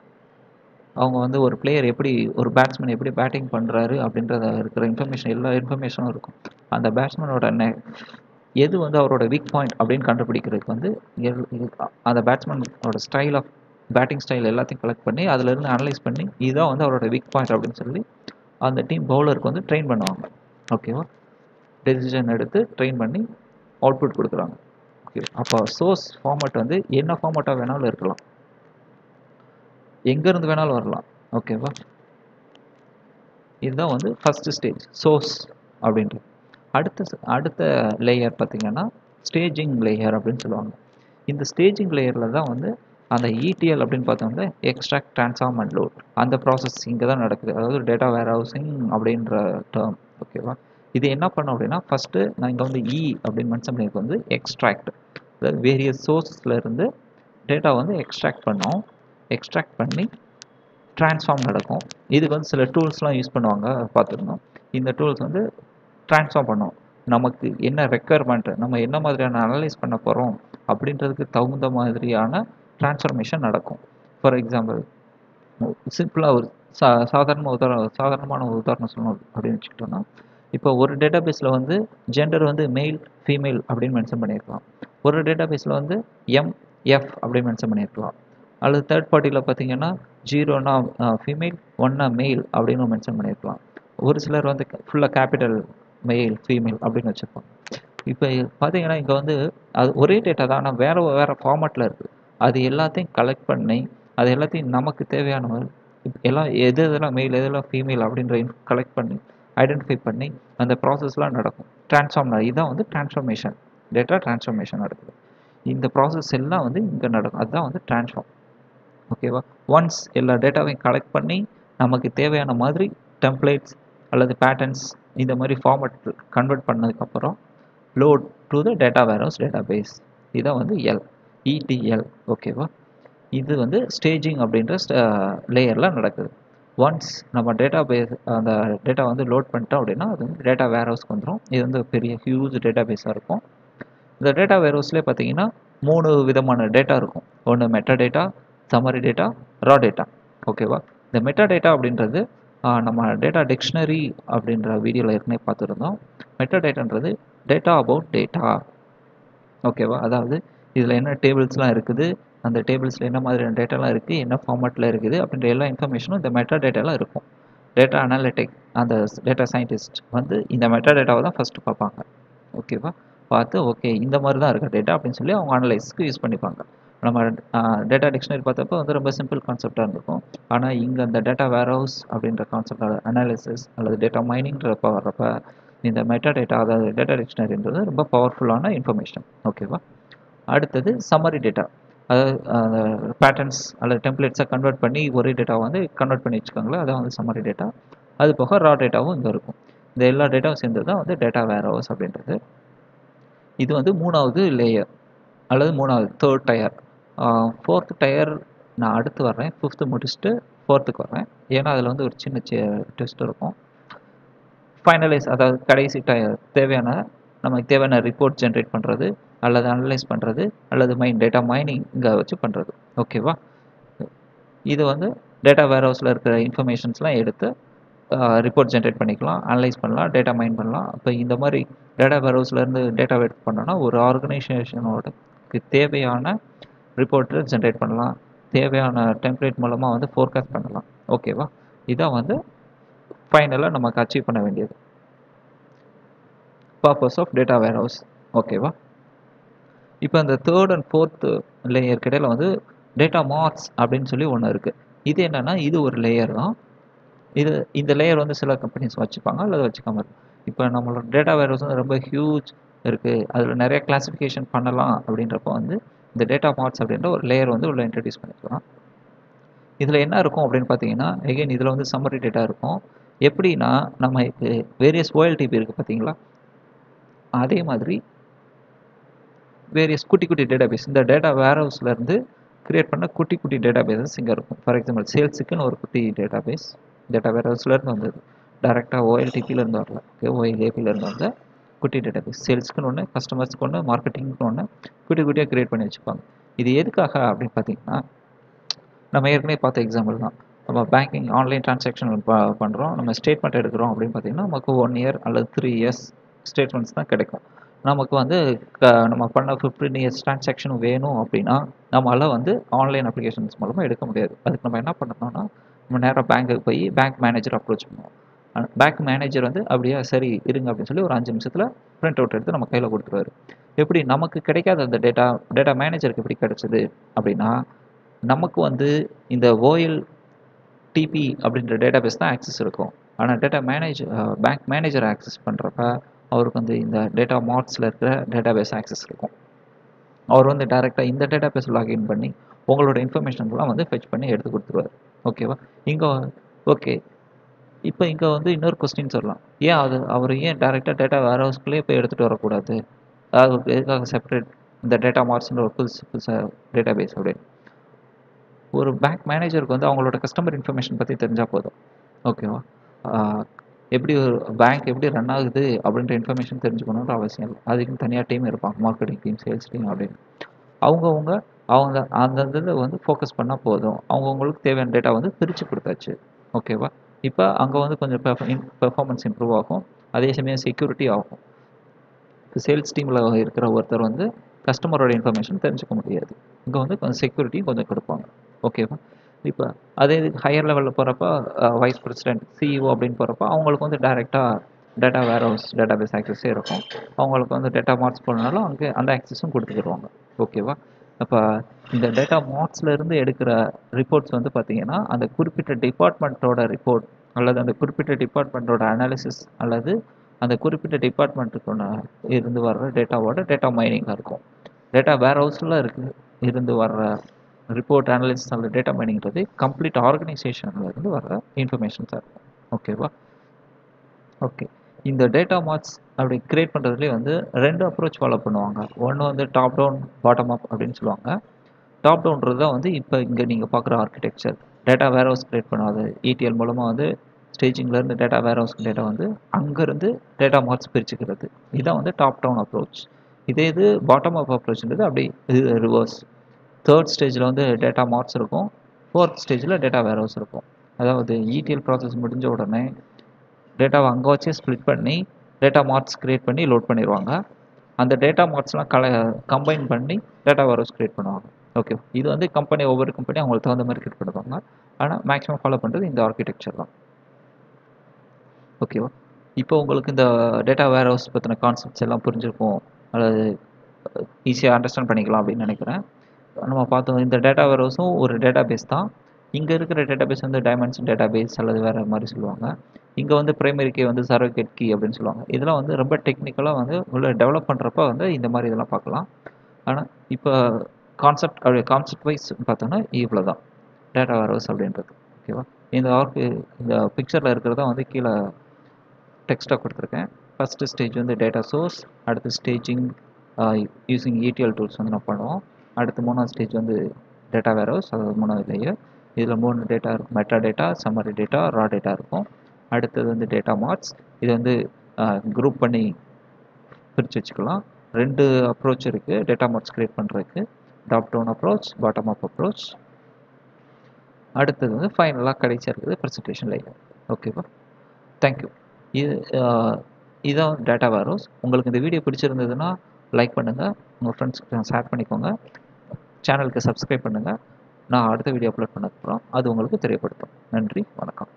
அவங்க வந்து ஒரு பிளேயர் எப்படி, ஒரு பேட்ஸ்மேன் எப்படி பேட்டிங் பண்ணுறாரு அப்படின்றத இருக்கிற இன்ஃபர்மேஷன், எல்லா இன்ஃபர்மேஷனும் இருக்கும். அந்த பேட்ஸ்மேனோட எது வந்து அவரோட வீக் பாயிண்ட் அப்படின்னு கண்டுபிடிக்கிறதுக்கு வந்து அந்த பேட்ஸ்மேனோட ஸ்டைல் ஆஃப் பேட்டிங் ஸ்டைல் எல்லாத்தையும் கலெக்ட் பண்ணி அதிலிருந்து அனலைஸ் பண்ணி இதுதான் வந்து அவரோட வீக் பாயிண்ட் அப்படின்னு சொல்லி அந்த டீம் பவுலருக்கு வந்து ட்ரெயின் பண்ணுவாங்க. ஓகேவா? டெசிஷன் எடுத்து ட்ரெயின் பண்ணி அவுட்புட் கொடுக்குறாங்க. ஓகே, அப்போ சோர்ஸ் ஃபார்மேட் வந்து என்ன ஃபார்மேட்டாக வேணாலும் இருக்கலாம், எங்கேருந்து வேணாலும் வரலாம். ஓகேவா? இதுதான் வந்து ஃபஸ்ட்டு ஸ்டேஜ் சோர்ஸ் அப்படின்றது. அடுத்த லேயர் பார்த்திங்கன்னா ஸ்டேஜிங் லேயர் அப்படின்னு சொல்லுவாங்க. இந்த ஸ்டேஜிங் லேயரில் தான் வந்து அந்த ETL அப்படின்னு பார்த்தோம்னா எக்ஸ்ட்ராக்ட், ட்ரான்ஸ்ஃபார்ம் அண்ட் லோட், அந்த ப்ராசஸ் இங்கே தான் நடக்குது. அதாவது டேட்டா வேர்ஹவுசிங் அப்படின்ற டேர்ம். ஓகேவா? இது என்ன பண்ணோம் அப்படின்னா ஃபஸ்ட்டு நான் இங்கே வந்து அப்படின்னு மென்ஷன் பண்ணியிருக்க வந்து எக்ஸ்ட்ராக்ட், அதாவது வேரியஸ் சோர்ஸில் இருந்து டேட்டா வந்து எக்ஸ்ட்ராக்ட் பண்ணி ட்ரான்ஸ்ஃபார்ம் நடக்கும். இதுக்கு வந்து சில டூல்ஸ்லாம் யூஸ் பண்ணுவாங்க, பார்த்துருந்தோம். இந்த டூல்ஸ் வந்து ட்ரான்ஸ்ஃபார்ம் பண்ணும், நமக்கு என்ன ரெக்குயர்மெண்ட்டு, நம்ம என்ன மாதிரியான அனலைஸ் பண்ண போகிறோம் அப்படின்றதுக்கு தகுந்த மாதிரியான ட்ரான்ஸ்ஃபர்மேஷன் நடக்கும். ஃபார் எக்ஸாம்பிள் சிம்பிளாக ஒரு சாதாரணமான உதாரணம் சொல்லணும் அப்படின்னு வச்சுக்கிட்டோன்னா, இப்போ ஒரு டேட்டாபேஸில் வந்து ஜெண்டர் வந்து மெயில், ஃபீமேல் அப்படின்னு மென்ஷன் பண்ணியிருக்கலாம். ஒரு டேட்டாபேஸில் வந்து MF அப்படின்னு மென்ஷன் பண்ணியிருக்கலாம். அல்லது தேர்ட் பார்ட்டியில் பார்த்தீங்கன்னா 0னா ஃபீமேல், 1னா மெயில் அப்படின்னு மென்ஷன் பண்ணியிருக்கலாம். ஒரு சிலர் வந்து ஃபுல்லாக கேபிட்டல் மெயில், ஃபீமேல் அப்படின்னு வச்சுருப்பாங்க. இப்போ பார்த்தீங்கன்னா இங்கே வந்து அது ஒரே டேட்டா தான், ஆனால் வேறு ஃபார்மேட்டில் இருக்குது. அது எல்லாத்தையும் கலெக்ட் பண்ணி அது எல்லாத்தையும் நமக்கு தேவையான மாதிரி எல்லாம் எதெல்லாம் மெயில், எதெல்லாம் ஃபீமேல் அப்படின்ற கலெக்ட் பண்ணி ஐடென்டிஃபை பண்ணி அந்த ப்ராசஸ்லாம் நடக்கும். இதுதான் வந்து ட்ரான்ஸ்ஃபர்மேஷன், டேட்டா ட்ரான்ஸ்ஃபர்மேஷன் நடக்குது. இந்த ப்ராசஸ் எல்லாம் வந்து இங்கே நடக்கும், அதுதான் வந்து ட்ரான்ஸ்ஃபார்ம். ஓகேவா? ஒன்ஸ் எல்லா டேட்டாவையும் கலெக்ட் பண்ணி நமக்கு தேவையான மாதிரி டெம்ப்ளேட்ஸ் அல்லது பேட்டர்ன்ஸ் இந்த மாதிரி ஃபார்மேட் கன்வெர்ட் பண்ணதுக்கப்புறம் load to the data warehouse database, இதான் வந்து ETL. ஓகேவா? இது வந்து ஸ்டேஜிங் அப்படின்ற லேயரில் நடக்குது. ஒன்ஸ் நம்ம டேட்டாபேஸ் அந்த டேட்டா வந்து லோட் பண்ணிட்டோம் அப்படின்னா அது வந்து டேட்டா வேர்ஹவுஸ்க்கு வந்துடும். இது வந்து பெரிய ஹியூஜ் டேட்டாபேஸாக இருக்கும். இந்த டேட்டா வேர்ஹவுஸ்லேயே பார்த்தீங்கன்னா 3 விதமான டேட்டா இருக்கும். ஒன்று meta data, summary data, raw data. ஓகேவா? இந்த மெட்டா டேட்டா அப்படின்றது நம்ம டேட்டா டிக்ஷனரி அப்படின்ற வீடியோவில் ஏற்கனவே பார்த்துருந்தோம். மெட்டா டேட்டான்றது டேட்டா அபவுட் டேட்டா. ஓகேவா? அதாவது இதில் என்ன டேபிள்ஸ்லாம் இருக்குது, அந்த டேபிள்ஸில் என்ன மாதிரியான டேட்டாலாம் இருக்குது, என்ன ஃபார்மேட்டில் இருக்குது அப்படின்ற எல்லா இன்ஃபர்மேஷனும் இந்த மெட்டா டேட்டாவில் இருக்கும். டேட்டா அனாலிட்டிக் அந்த டேட்டா சயின்டிஸ்ட் வந்து இந்த மெட்டா டேட்டாவை தான் ஃபஸ்ட்டு பார்ப்பாங்க. ஓகேவா? பார்த்து ஓகே இந்த மாதிரி தான் இருக்க டேட்டா அப்படின்னு சொல்லி அவங்க அனலைஸ்க்கு யூஸ் பண்ணிப்பாங்க. நம்ம டேட்டா டிக்ஷனரி பார்த்தப்போ வந்து ரொம்ப சிம்பிள் கான்செப்டாக இருந்திருக்கும். ஆனால் இங்கே அந்த டேட்டா வேர்ஹவுஸ் அப்படின்ற கான்செப்ட் அனாலிசிஸ் அல்லது டேட்டா மைனிங்கிறப்ப வர்றப்ப இந்த மெட்டா டேட்டா அதாவது டேட்டா டிக்ஷனரின்றது ரொம்ப பவர்ஃபுல்லான இன்ஃபர்மேஷன். ஓகேவா? அடுத்தது சம்மரி டேட்டா. அதாவது பேட்டர்ன்ஸ் அல்லது டெம்ப்ளேட்ஸை கன்வெர்ட் பண்ணி ஒரே டேட்டாவை வந்து கன்வெர்ட் பண்ணி வச்சுக்கோங்களேன், அதான் வந்து சம்மரி டேட்டா. அது போக ரா டேட்டாவும் இங்கே இருக்கும். இந்த எல்லா டேட்டாவும் சேர்ந்தது தான் வந்து டேட்டா வேர்ஹவுஸ் அப்படின்றது. இது வந்து 3வது லேயர் அல்லது 3வது தேர்ட் டயர். 4th டயர் நான் அடுத்து வர்றேன். 5th முடிச்சுட்டு 4த்துக்கு வர்றேன். ஏன்னா அதில் வந்து ஒரு சின்ன டெஸ்ட் இருக்கும். ஃபைனலைஸ் அதாவது கடைசி தேவையான நமக்கு தேவையான ரிப்போர்ட் ஜென்ரேட் பண்ணுறது அல்லது அனலைஸ் பண்ணுறது அல்லது டேட்டா மைனிங் இங்கே வச்சு பண்ணுறது. ஓகேவா? இது வந்து டேட்டா வேர்ஹவுஸில் இருக்கிற இன்ஃபர்மேஷன்ஸ்லாம் எடுத்து ரிப்போர்ட் ஜென்ரேட் பண்ணிக்கலாம், அனலைஸ் பண்ணலாம், டேட்டா மைன் பண்ணலாம். இப்போ இந்த மாதிரி டேட்டா வேர்ஹவுஸ்லேருந்து டேட்டாவை எடுத்து பண்ணோன்னா ஒரு ஆர்கனைசேஷனோட தேவையான ரிப்போர்ட்டை ஜென்ரேட் பண்ணலாம், தேவையான டெம்ப்ளேட் மூலமாக வந்து ஃபோர்காஸ்ட் பண்ணலாம். ஓகேவா? இதான் வந்து ஃபைனலாக நமக்கு அச்சீவ் பண்ண வேண்டியது பர்பஸ் ஆஃப் டேட்டா வேர்ஹவுஸ். ஓகேவா? இப்போ இந்த 3rd and 4th லேயருக்கு இடையில வந்து டேட்டா மார்ட்ஸ் அப்படின்னு சொல்லி ஒன்று இருக்குது. இது என்னென்னா இது ஒரு லேயர் தான். இந்த லேயர் வந்து சில கம்பெனிஸ் வச்சுப்பாங்க அல்லது வச்சுக்காம இருக்கும். இப்போ நம்மளோட டேட்டா வேர்ஹவுஸ் வந்து ரொம்ப ஹியூஜ் இருக்குது, அதில் நிறைய கிளாஸிஃபிகேஷன் பண்ணலாம் அப்படின்றப்போ வந்து இந்த டேட்டா மார்ட்ஸ் அப்படின்ற ஒரு லேயர் வந்து உள்ள இன்ட்ரடியூஸ் பண்ணிக்கலாம். இதில் என்ன இருக்கும் அப்படின்னு பார்த்தீங்கன்னா எகைன் இதில் வந்து சம்மரி டேட்டா இருக்கும். எப்படின்னா நம்ம வேரியஸ் OLTP இருக்குது பார்த்தீங்களா, அதே மாதிரி வேரியஸ் குட்டி குட்டி டேட்டாபேஸ் இந்த டேட்டா வேர்ஹவுஸ்லேருந்து கிரியேட் பண்ண குட்டி குட்டி டேட்டாபேஸஸ் இங்கே இருக்கும். ஃபார் எக்ஸாம்பிள் சேல்ஸுக்குன்னு ஒரு குட்டி டேட்டாபேஸ் டேட்டா வேர்ஹவுஸ்லேருந்து வந்தது, டேரெக்டாக OLTPலேருந்து வரல. ஓகே, OLAPலேருந்து வந்த குட்டி டேட்டாபேஸ். சேல்ஸுக்குன்னு ஒன்று, கஸ்டமர்ஸ்க்கு ஒன்று, மார்க்கெட்டிங்க்கு ஒன்று குட்டி குட்டியாக கிரியேட் பண்ணி வச்சுப்பாங்க. இது எதுக்காக அப்படின்னு பார்த்தீங்கன்னா நம்ம ஏற்கனவே பார்த்த எக்ஸாம்பிள் தான். நம்ம பேங்கிங் ஆன்லைன் டிரான்சாக்ஷன் பண்ணுறோம், நம்ம ஸ்டேட்மெண்ட் எடுக்கிறோம் அப்படின்னு பார்த்தீங்கன்னா நமக்கு 1 year அல்லது 3 years ஸ்டேட்மெண்ட்ஸ் தான் கிடைக்கும். நமக்கு வந்து நம்ம பண்ண 15 years டிரான்சாக்ஷன் வேணும் அப்படின்னா நம்மளால் வந்து ஆன்லைன் அப்ளிகேஷன்ஸ் மூலமாக எடுக்க முடியாது. அதுக்கு நம்ம என்ன பண்ணணும்னா நம்ம நேராக பேங்க்குக்கு போய் பேங்க் மேனேஜர் அப்ரோச் பண்ணுவோம். பேங்க் மேனேஜர் வந்து அப்படியே சரி இருங்க அப்படின்னு சொல்லி ஒரு 5 நிமிஷத்தில் பிரிண்ட் அவுட் எடுத்து நம்ம கையில் கொடுத்துருவாரு. எப்படி நமக்கு கிடைக்காத அந்த டேட்டா மேனேஜருக்கு எப்படி கிடைச்சது அப்படின்னா நமக்கு வந்து இந்த OLTP அப்படின்ற டேட்டாபேஸ் தான் ஆக்சஸ் இருக்கும். ஆனால் பேங்க் மேனேஜர் ஆக்சஸ் பண்ணுறப்ப அவருக்கு வந்து இந்த டேட்டா மார்ட்ஸில் இருக்கிற டேட்டாபேஸ் ஆக்சஸ் இருக்கும். அவர் வந்து டைரெக்டாக இந்த டேட்டாபேஸ் லாகின் பண்ணி உங்களோட இன்ஃபர்மேஷன்லாம் வந்து ஃபெச் பண்ணி எடுத்து கொடுத்துருவார். ஓகேவா? ஓகே, இப்போ இங்கே வந்து இன்னொரு கொஸ்டின்ஸ் வரலாம். அவர் ஏன் டைரெக்டாக டேட்டா வேர்ஹவுஸ்க்குள்ளேயே போய் எடுத்துகிட்டு வரக்கூடாது, அதாவது எதுக்காக செப்பரேட் இந்த டேட்டா மார்ட்ஸ்ன்ற ஒரு புதுசாக டேட்டாபேஸ் அப்படின்னு. ஒரு பேங்க் மேனேஜருக்கு வந்து அவங்களோட கஸ்டமர் இன்ஃபர்மேஷன் பற்றி தெரிஞ்சால் போதும். ஓகேவா? எப்படி ஒரு பேங்க் எப்படி ரன் ஆகுது அப்படின்ற இன்ஃபர்மேஷன் தெரிஞ்சுக்கணுன்ற அவசியம் இல்லை. அதுக்குன்னு தனியாக டீம் இருப்பாங்க, மார்க்கெட்டிங் டீம், சேல்ஸ் டீம் அப்படின்னு. அவங்க அந்த இதில் வந்து ஃபோக்கஸ் பண்ணால் போதும். அவங்கவுங்களுக்கு தேவையான டேட்டா வந்து பிரித்து கொடுத்தாச்சு. ஓகேவா? இப்போ அங்கே வந்து கொஞ்சம் பெர்ஃபார்மன்ஸ் இம்ப்ரூவ் ஆகும், அதே சமயம் செக்யூரிட்டி ஆகும். இப்போ சேல்ஸ் டீமில் இருக்கிற ஒருத்தர் வந்து கஸ்டமரோட இன்ஃபர்மேஷன் தெரிஞ்சுக்க முடியாது. இங்கே வந்து கொஞ்சம் செக்யூரிட்டியும் கொஞ்சம் கொடுப்பாங்க. ஓகேவா? இப்போ அதே இது ஹையர் லெவலில் போகிறப்ப வைஸ் பிரசிடென்ட், CEO அப்படின்னு போகிறப்ப அவங்களுக்கு வந்து டைரெக்டாக டேட்டா வேர்ஹவுஸ் டேட்டாபேஸ் ஆக்சஸே இருக்கும். அவங்களுக்கு வந்து டேட்டா மார்ட்ஸ் போனாலும் அங்கே அந்த ஆக்சஸும் கொடுத்துக்கிடுவாங்க. ஓகேவா? அப்போ இந்த டேட்டா மார்ட்ஸ்லேருந்து எடுக்கிற ரிப்போர்ட்ஸ் வந்து பார்த்திங்கன்னா அந்த குறிப்பிட்ட டிபார்ட்மெண்ட்டோட ரிப்போர்ட் அல்லது அந்த குறிப்பிட்ட டிபார்ட்மெண்ட்டோட அனாலிசிஸ் அல்லது அந்த குறிப்பிட்ட டிபார்ட்மெண்ட்டுக்கு இருந்து வர்ற டேட்டா மைனிங்காக இருக்கும். டேட்டா வேர்ஹவுஸில் இருந்து வர்ற ரிப்போர்ட் அனலிசிஸ் அல்லது டேட்டா மைனிங்கிறது கம்ப்ளீட் ஆர்கனைசேஷனில் இருந்து வர்ற இன்ஃபர்மேஷன்ஸாக இருக்கும். ஓகேவா? ஓகே, இந்த டேட்டா மார்ட்ஸ் அப்படி கிரியேட் பண்ணுறதுலேயே வந்து 2 அப்ரோச் ஃபாலோ பண்ணுவாங்க. ஒன்று வந்து டாப் டவுன், பாட்டம் அப் அப்படின்னு சொல்லுவாங்க. டாப் டவுன்றது தான் வந்து இப்போ இங்கே நீங்கள் பார்க்குற ஆர்கிடெக்சர். டேட்டா வேர் ஹவுஸ் கிரியேட் பண்ணாது. ETL மூலமாக வந்து ஸ்டேஜிங்லேருந்து டேட்டா வேர் ஹவுஸ்க்கு டேட்டா வந்து அங்கேருந்து டேட்டா மார்ட்ஸ் பிரிச்சுக்கிறது. இதான் வந்து டாப் டவுன் அப்ரோச். இது பாட்டம் அப் அப்ரோச்ன்றது அப்படி இது ரிவர்ஸ். தேர்ட் ஸ்டேஜில் வந்து டேட்டா மார்ட்ஸ் இருக்கும். ஃபோர்த் ஸ்டேஜில் டேட்டா வேர் ஹவுஸ் இருக்கும். அதாவது ETL ப்ராசஸ் முடிஞ்ச உடனே டேட்டாவை அங்கே வச்சே ஸ்ப்ளிட் பண்ணி டேட்டா மார்ட்ஸ் கிரியேட் பண்ணி லோட் பண்ணிடுவாங்க. அந்த டேட்டா மார்ட்ஸ்லாம் கம்பைன் பண்ணி டேட்டா வேர் ஹவுஸ் கிரியேட் பண்ணுவாங்க. ஓகே, இது வந்து ஒவ்வொரு கம்பெனி அவங்களுக்கு தகுந்த மாதிரி கிரியேட் பண்ணுவாங்க. ஆனால் மேக்ஸிமம் ஃபாலோ பண்ணுறது இந்த ஆர்கிடெக்சர் தான். ஓகேவா? இப்போ உங்களுக்கு இந்த டேட்டா வேர் ஹவுஸ் பற்றின கான்செப்ட்ஸ் எல்லாம் புரிஞ்சிருக்கும், அல்லது ஈஸியாக அண்டர்ஸ்டாண்ட் பண்ணிக்கலாம் அப்படின்னு நினைக்கிறேன். நம்ம பார்த்தோம், இந்த டேட்டா வேர் ஹவுஸும் ஒரு டேட்டா பேஸ் தான். இங்கே இருக்கிற டேட்டா பேஸ் வந்து டைமென்ஷன் டேட்டா பேஸ் அல்லது வேறு மாதிரி சொல்லுவாங்க. இங்கே வந்து பிரைமரி கீ வந்து சர்வகேட் கீ அப்படின்னு சொல்லுவாங்க. இதெல்லாம் வந்து ரொம்ப டெக்னிக்கலாக வந்து உள்ள டெவலப் பண்ணுறப்ப வந்து இந்த மாதிரி இதெல்லாம் பார்க்கலாம். ஆனால் இப்போ கான்செப்ட் வைஸ் பார்த்தோன்னா இவ்வளோ தான் டேட்டா வேர் ஹவுஸ் அப்படின்றது. ஓகேவா? இந்த பிக்சரில் இருக்கிறதா வந்து கீழே டெக்ஸ்ட்டாக கொடுத்துருக்கேன். ஃபஸ்ட்டு ஸ்டேஜ் வந்து டேட்டா சோர்ஸ், அடுத்து ஸ்டேஜிங் யூஸிங் ETL டூல்ஸ் வந்து நம்ம பண்ணுவோம். அடுத்து 3ஆவது ஸ்டேஜ் வந்து டேட்டா வேர் ஹவுஸ், அதாவது 3ஆவது லேயர். இதில் 3 டேட்டா இருக்கும். Meta data, summary data, raw data இருக்கும். அடுத்தது வந்து டேட்டா மார்ட்ஸ். இது வந்து குரூப் பண்ணி பிரித்து வச்சுக்கலாம். 2 அப்ரோச் இருக்குது டேட்டா மார்ட்ஸ் கிரியேட் பண்ணுறதுக்கு. Top down approach, bottom up approach. அடுத்தது வந்து ஃபைனலாக கடைசியாக இருக்குது ப்ரெசன்டேஷன் லேயர். ஓகேவா? தேங்க்யூ. இதுதான் டேட்டா வேர் ஹவுஸ். உங்களுக்கு இந்த வீடியோ பிடிச்சிருந்ததுன்னா லைக் பண்ணுங்கள், உங்கள் ஃப்ரெண்ட்ஸ்க்கு ஷேர் பண்ணிக்கோங்க, சேனலுக்கு சப்ஸ்கிரைப் பண்ணுங்கள். நான் அடுத்த வீடியோ அப்லோட் பண்ண போகிறோம், அது உங்களுக்கு தெரியப்படுத்தும். நன்றி, வணக்கம்.